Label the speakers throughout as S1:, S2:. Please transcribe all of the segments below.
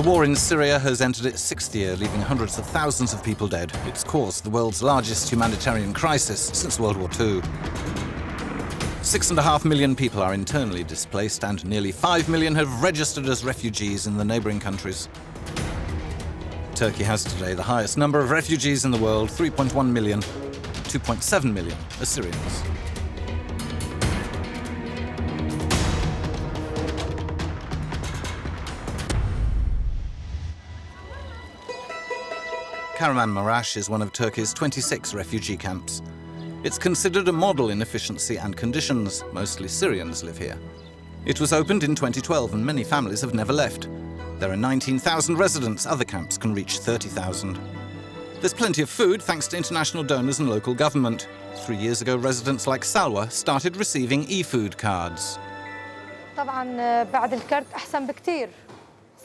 S1: war in Syria has entered its sixth year, leaving hundreds of thousands of people dead. It's caused the world's largest humanitarian crisis since World War II. 6.5 million people are internally displaced, and nearly 5 million have registered as refugees in the neighbouring countries. Turkey has today the highest number of refugees in the world, 3.1 million. 2.7 million are Syrians. Kahramanmaraş is one of Turkey's 26 refugee camps. It's considered a model in efficiency and conditions. Mostly Syrians live here. It was opened in 2012 and many families have never left. There are 19,000 residents. Other camps can reach 30,000. There's plenty of food thanks to international donors and local government. 3 years ago, residents like Salwa started receiving e-food cards.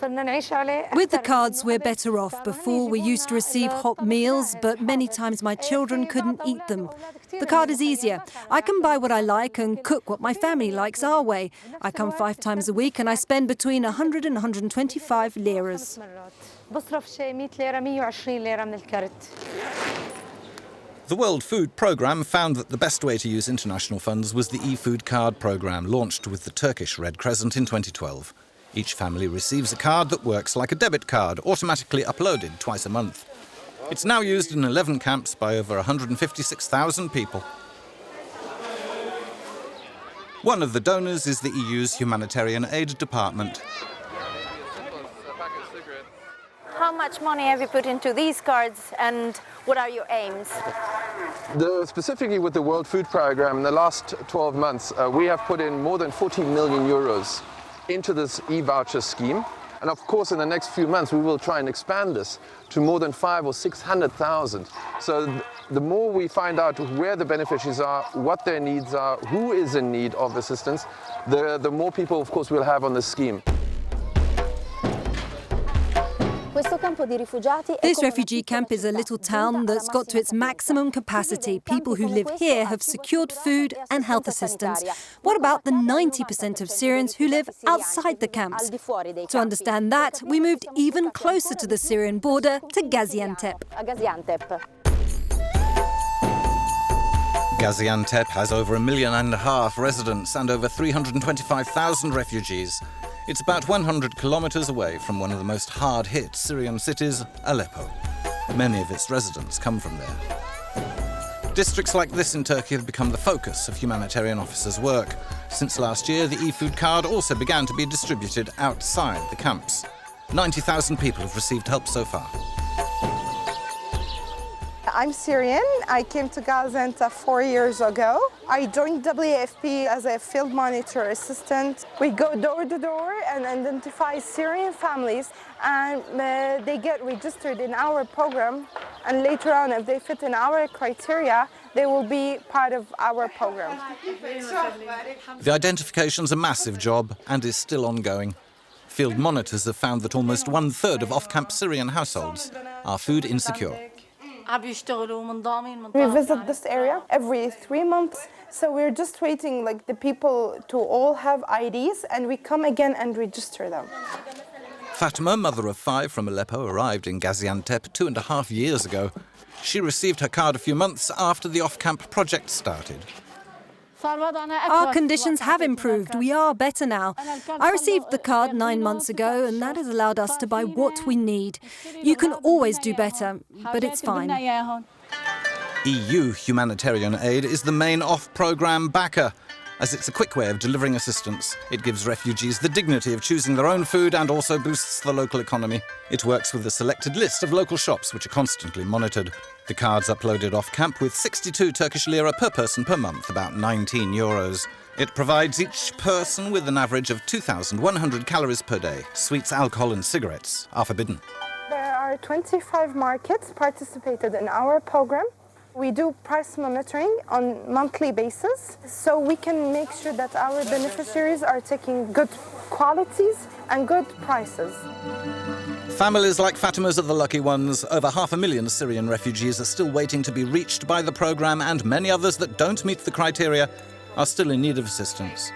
S2: With the cards, we're better off. Before, we used to receive hot meals, but many times my children couldn't eat them. The card is easier. I can buy what I like and cook what my family likes our way. I come 5 times a week and I spend between 100 and 125 liras.
S1: The World Food Programme found that the best way to use international funds was the e-food card programme, launched with the Turkish Red Crescent in 2012. Each family receives a card that works like a debit card, automatically uploaded twice a month. It's now used in 11 camps by over 156,000 people. One of the donors is the EU's Humanitarian Aid Department.
S3: How much money have you put into these cards and what are your aims?
S4: Specifically with the World Food Programme, in the last 12 months, we have put in more than 14 million euros into this e-voucher scheme. And of course, in the next few months, we will try and expand this to more than 500,000 or 600,000. So the more we find out where the beneficiaries are, what their needs are, who is in need of assistance, the more people, of course, we'll have on this scheme.
S2: This refugee camp is a little town that's got to its maximum capacity. People who live here have secured food and health assistance. What about the 90% of Syrians who live outside the camps? To understand that, we moved even closer to the Syrian border to Gaziantep.
S1: Gaziantep has over 1.5 million residents and over 325,000 refugees. It's about 100 kilometers away from one of the most hard-hit Syrian cities, Aleppo. Many of its residents come from there. Districts like this in Turkey have become the focus of humanitarian officers' work. Since last year, the e-food card also began to be distributed outside the camps. 90,000 people have received help so far.
S5: I'm Syrian. I came to Gaziantep 4 years ago. I joined WFP as a field monitor assistant. We go door to door and identify Syrian families, and they get registered in our program. And later on, if they fit in our criteria, they will be part of our program.
S1: The identification's a massive job and is still ongoing. Field monitors have found that almost 1/3 of off-camp Syrian households are food insecure.
S5: We visit this area every 3 months, so we're just waiting like the people to all have IDs, and we come again and register them.
S1: Fatima, mother of 5 from Aleppo, arrived in Gaziantep 2.5 years ago. She received her card a few months after the off-camp project started.
S2: Our conditions have improved. We are better now. I received the card 9 months ago, and that has allowed us to buy what we need. You can always do better, but it's fine.
S1: EU humanitarian aid is the main off-programme backer, as it's a quick way of delivering assistance. It gives refugees the dignity of choosing their own food and also boosts the local economy. It works with a selected list of local shops which are constantly monitored. The card's uploaded off-camp with 62 Turkish lira per person per month, about 19 euros. It provides each person with an average of 2,100 calories per day. Sweets, alcohol and cigarettes are forbidden.
S5: There are 25 markets participated in our program. We do price monitoring on monthly basis, so we can make sure that our beneficiaries are taking good qualities and good prices.
S1: Families like Fatima's are the lucky ones. Over 500,000 Syrian refugees are still waiting to be reached by the programme, and many others that don't meet the criteria are still in need of assistance.